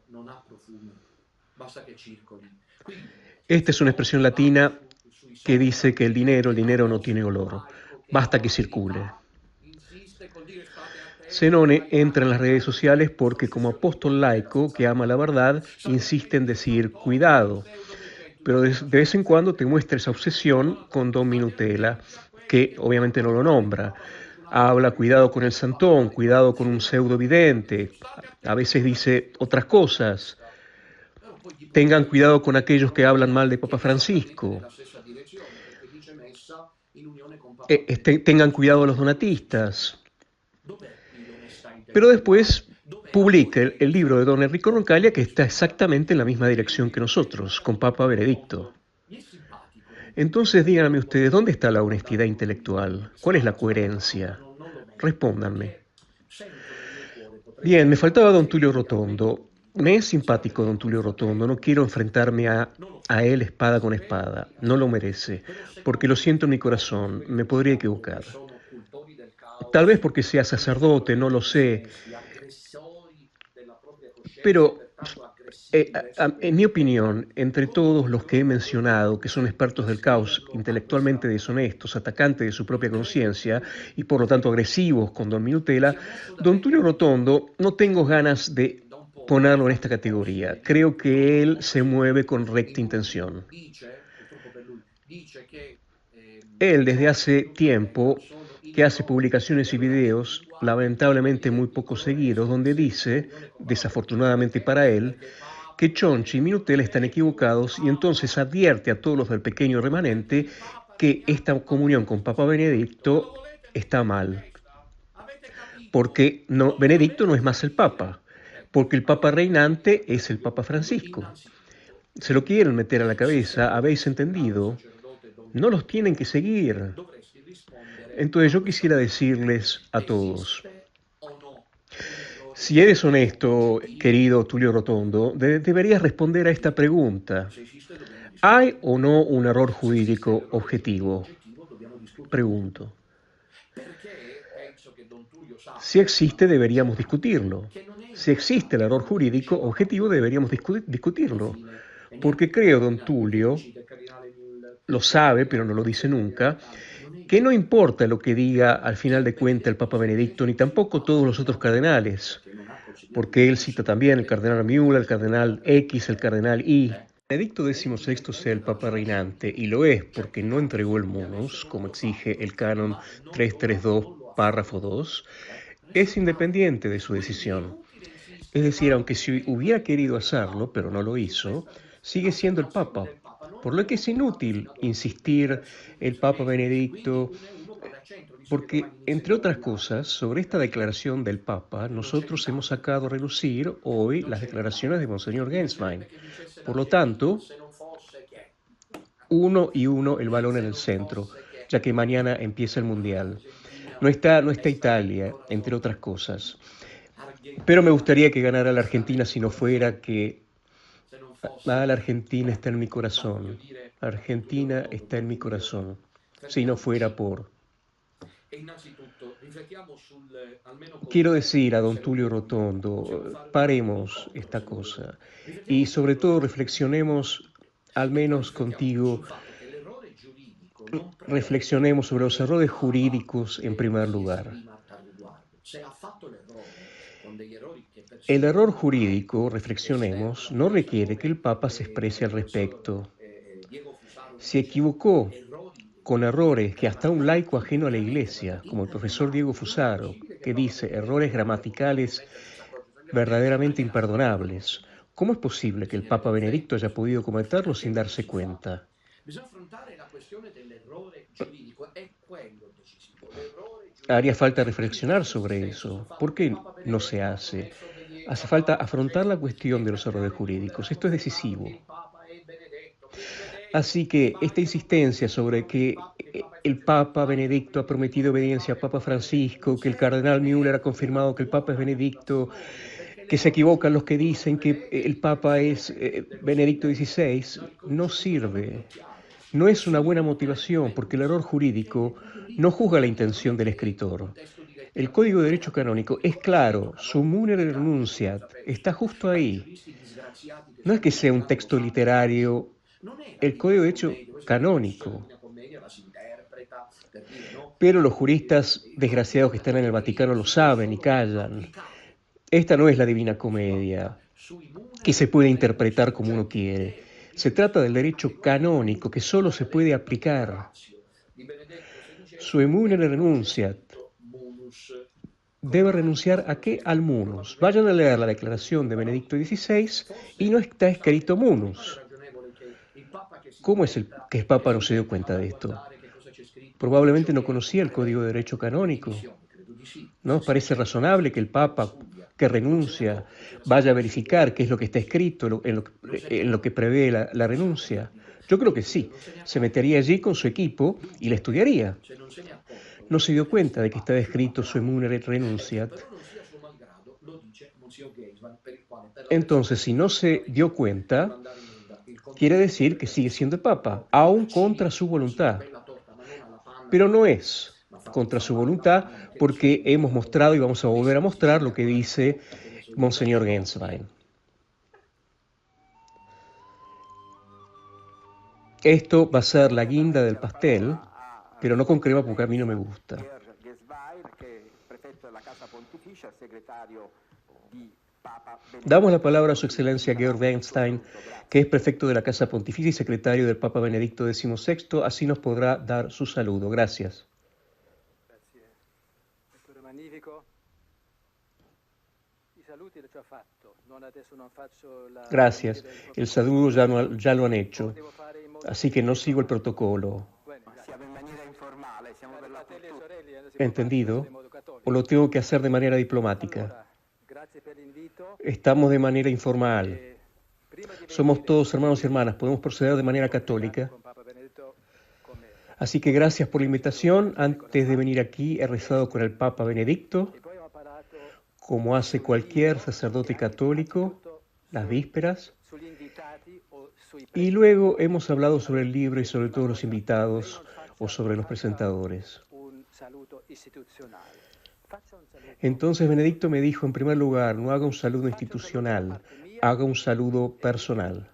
Speaker 1: non ha profumi, basta che circoli.
Speaker 2: Esta es una expresión latina que dice que el dinero no tiene olor, basta que circule. Zenone entra en las redes sociales porque, como apóstol laico que ama la verdad, insiste en decir cuidado, pero de vez en cuando te muestra esa obsesión con Don Minutela, que obviamente no lo nombra. Habla cuidado con el santón, cuidado con un pseudo vidente, a veces dice otras cosas. Tengan cuidado con aquellos que hablan mal de Papa Francisco. Tengan cuidado los donatistas. Pero después publica el libro de don Enrico Roncaglia, que está exactamente en la misma dirección que nosotros, con Papa Benedicto. Entonces díganme ustedes, ¿dónde está la honestidad intelectual? ¿Cuál es la coherencia? Respóndanme. Bien, me faltaba don Tulio Rotondo. Me es simpático don Tulio Rotondo, no quiero enfrentarme a él espada con espada, no lo merece, porque lo siento en mi corazón, me podría equivocar. Tal vez porque sea sacerdote, no lo sé, pero en mi opinión, entre todos los que he mencionado, que son expertos del caos, intelectualmente deshonestos, atacantes de su propia conciencia y por lo tanto agresivos con don Minutela, don Tulio Rotondo no tengo ganas de ponerlo en esta categoría. Creo que él se mueve con recta intención. Él desde hace tiempo que hace publicaciones y videos, lamentablemente muy poco seguidos, donde dice, desafortunadamente para él, que Chonchi y Minutela están equivocados, y entonces advierte a todos los del pequeño remanente que esta comunión con Papa Benedicto está mal. Porque Benedicto no es más el Papa, porque el Papa reinante es el Papa Francisco. Se lo quieren meter a la cabeza, ¿habéis entendido? No los tienen que seguir. Entonces yo quisiera decirles a todos, si eres honesto, querido Tulio Rotondo, deberías responder a esta pregunta. ¿Hay o no un error jurídico objetivo? Pregunto. Si existe, deberíamos discutirlo. Si existe el error jurídico objetivo, deberíamos discutirlo. Porque creo, don Tulio, lo sabe, pero no lo dice nunca, que no importa lo que diga al final de cuentas el Papa Benedicto, ni tampoco todos los otros cardenales, porque él cita también el cardenal Miula, el cardenal X, el cardenal Y. Benedicto XVI sea el Papa reinante, y lo es porque no entregó el munus, como exige el canon 332, párrafo 2, es independiente de su decisión. Es decir, aunque si hubiera querido hacerlo, pero no lo hizo, sigue siendo el Papa. Por lo que es inútil insistir el Papa Benedicto, porque, entre otras cosas, sobre esta declaración del Papa, nosotros hemos sacado a relucir hoy las declaraciones de Monseñor Genswein. Por lo tanto, uno y uno el balón en el centro, ya que mañana empieza el Mundial. No está Italia, entre otras cosas. Pero me gustaría que ganara la Argentina si no fuera que... la Argentina está en mi corazón. Argentina está en mi corazón. Si no fuera por... Quiero decir a don Tulio Rotondo, paremos esta cosa y sobre todo reflexionemos, al menos contigo, reflexionemos sobre los errores jurídicos en primer lugar. El error jurídico, reflexionemos, no requiere que el Papa se exprese al respecto. Se equivocó con errores que hasta un laico ajeno a la Iglesia, como el profesor Diego Fusaro, que dice errores gramaticales verdaderamente imperdonables. ¿Cómo es posible que el Papa Benedicto haya podido cometerlo sin darse cuenta? Haría falta reflexionar sobre eso. ¿Por qué no se hace? Hace falta afrontar la cuestión de los errores jurídicos. Esto es decisivo. Así que esta insistencia sobre que el Papa Benedicto ha prometido obediencia al Papa Francisco, que el cardenal Müller ha confirmado que el Papa es Benedicto, que se equivocan los que dicen que el Papa es Benedicto XVI, no sirve. No es una buena motivación porque el error jurídico no juzga la intención del escritor. El Código de Derecho Canónico es claro, sum munere renunciat, está justo ahí. No es que sea un texto literario, el Código de Derecho Canónico. Pero los juristas desgraciados que están en el Vaticano lo saben y callan. Esta no es la Divina Comedia, que se puede interpretar como uno quiere. Se trata del derecho canónico que solo se puede aplicar. Sue munere renunciat. Debe renunciar a qué? Al munus. Vayan a leer la declaración de Benedicto XVI y no está escrito munus. ¿Cómo es que el Papa no se dio cuenta de esto? Probablemente no conocía el Código de Derecho Canónico. ¿No os parece razonable que el Papa que renuncia vaya a verificar qué es lo que está escrito en lo que prevé la renuncia? Yo creo que sí. Se metería allí con su equipo y la estudiaría. No se dio cuenta de que estaba escrito sue munere renunciat. Entonces, si no se dio cuenta, quiere decir que sigue siendo Papa, aún contra su voluntad. Pero no es contra su voluntad porque hemos mostrado y vamos a volver a mostrar lo que dice Monseñor Genswein. Esto va a ser la guinda del pastel, pero no con crema porque a mí no me gusta. Damos la palabra a su excelencia Georg Weinstein, que es prefecto de la Casa Pontificia y secretario del Papa Benedicto XVI, así nos podrá dar su saludo. Gracias. Gracias. El saludo ya lo han hecho, así que no sigo el protocolo. ¿Entendido? ¿O lo tengo que hacer de manera diplomática? Estamos de manera informal. Somos todos hermanos y hermanas. Podemos proceder de manera católica. Así que gracias por la invitación. Antes de venir aquí he rezado con el Papa Benedicto, como hace cualquier sacerdote católico, las vísperas. Y luego hemos hablado sobre el libro y sobre todos los invitados o sobre los presentadores. Entonces Benedicto me dijo, en primer lugar, no haga un saludo institucional, haga un saludo personal.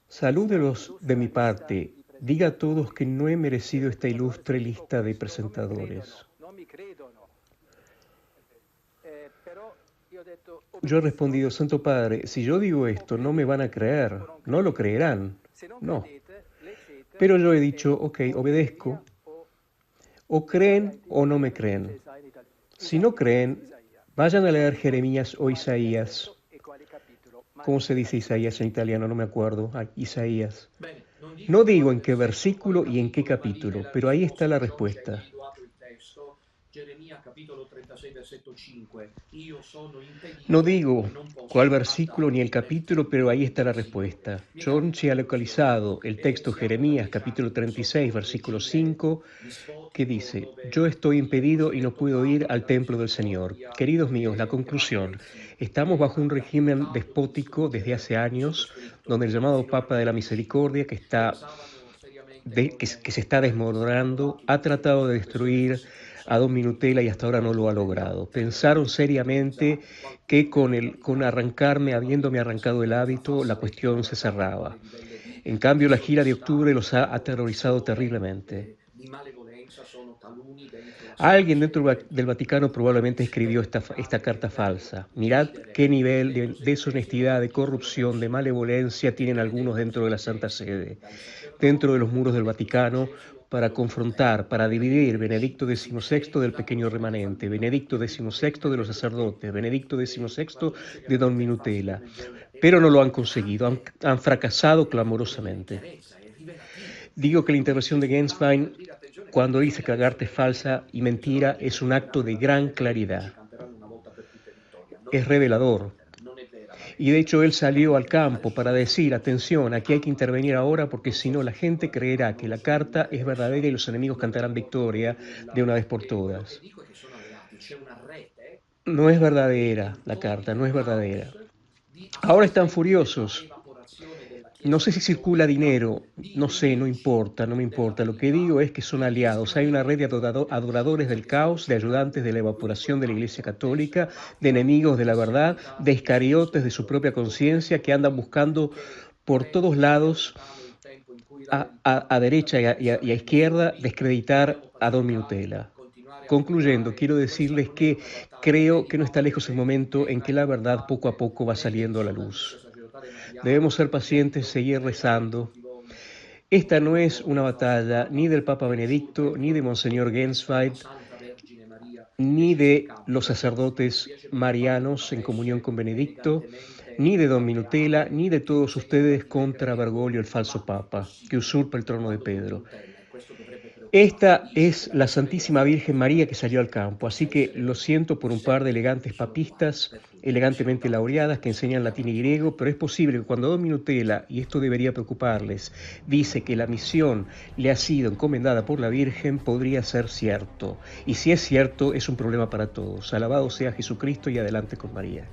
Speaker 2: Salúdelos de mi parte, diga a todos que no he merecido esta ilustre lista de presentadores. Yo he respondido, Santo Padre, si yo digo esto, no me van a creer, no lo creerán, no. Pero yo he dicho, ok, obedezco, o creen o no me creen. Si no creen, vayan a leer Jeremías o Isaías. ¿Cómo se dice Isaías en italiano? No me acuerdo. Isaías. No digo en qué versículo y en qué capítulo, pero ahí está la respuesta. No digo cuál versículo ni el capítulo, pero ahí está la respuesta. John se ha localizado el texto Jeremías, capítulo 36, versículo 5, que dice, yo estoy impedido y no puedo ir al templo del Señor. Queridos míos, la conclusión. Estamos bajo un régimen despótico desde hace años, donde el llamado Papa de la Misericordia, que está que se está desmoronando, ha tratado de destruir a Don Minutela y hasta ahora no lo ha logrado. Pensaron seriamente que con arrancarme, habiéndome arrancado el hábito, la cuestión se cerraba. En cambio, la gira de octubre los ha aterrorizado terriblemente. Alguien dentro del Vaticano probablemente escribió esta carta falsa. Mirad qué nivel de deshonestidad, de corrupción, de malevolencia tienen algunos dentro de la Santa Sede, dentro de los muros del Vaticano, para confrontar, para dividir Benedicto XVI del pequeño remanente, Benedicto XVI de los sacerdotes, Benedicto XVI de Don Minutela. Pero no lo han conseguido, han fracasado clamorosamente. Digo que la intervención de Genswein, cuando dice que la carta es falsa y mentira, es un acto de gran claridad. Es revelador. Y de hecho él salió al campo para decir, atención, aquí hay que intervenir ahora porque si no la gente creerá que la carta es verdadera y los enemigos cantarán victoria de una vez por todas. No es verdadera la carta, no es verdadera. Ahora están furiosos. No sé si circula dinero, no sé, no importa, no me importa. Lo que digo es que son aliados. Hay una red de adoradores del caos, de ayudantes de la evaporación de la Iglesia Católica, de enemigos de la verdad, de iscariotes de su propia conciencia que andan buscando por todos lados, a derecha y a izquierda, descreditar a Don Minutela. Concluyendo, quiero decirles que creo que no está lejos el momento en que la verdad poco a poco va saliendo a la luz. Debemos ser pacientes, seguir rezando. Esta no es una batalla ni del Papa Benedicto, ni de Monseñor Genswein, ni de los sacerdotes marianos en comunión con Benedicto, ni de Don Minutela, ni de todos ustedes contra Bergoglio, el falso Papa, que usurpa el trono de Pedro. Esta es la Santísima Virgen María que salió al campo, así que lo siento por un par de elegantes papistas, elegantemente laureadas, que enseñan latín y griego, pero es posible que cuando Don Minutela, y esto debería preocuparles, dice que la misión le ha sido encomendada por la Virgen, podría ser cierto. Y si es cierto, es un problema para todos. Alabado sea Jesucristo y adelante con María.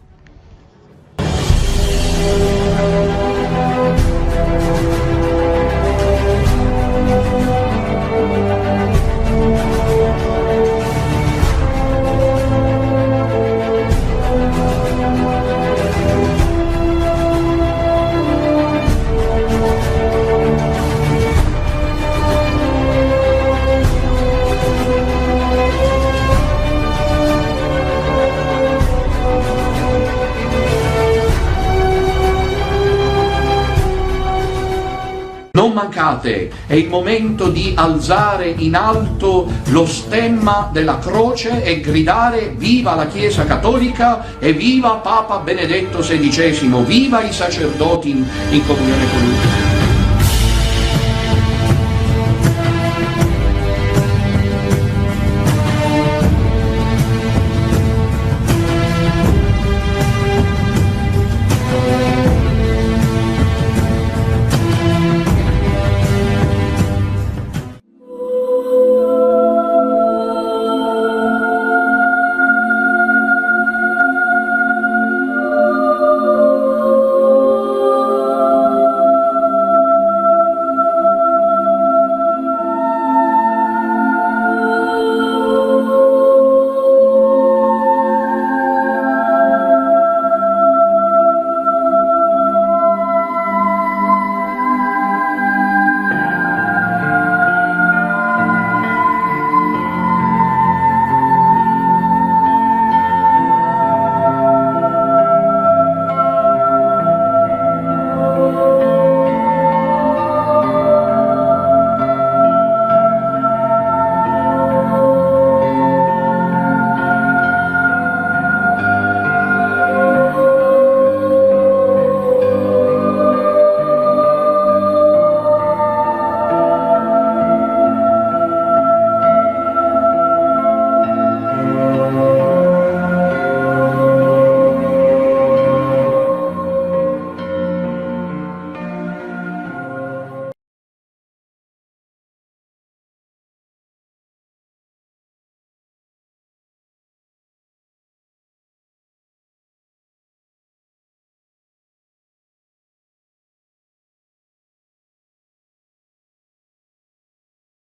Speaker 1: Non mancate, è il momento di alzare in alto lo stemma della croce e gridare viva la Chiesa Cattolica e viva Papa Benedetto XVI, viva i sacerdoti in comunione con lui.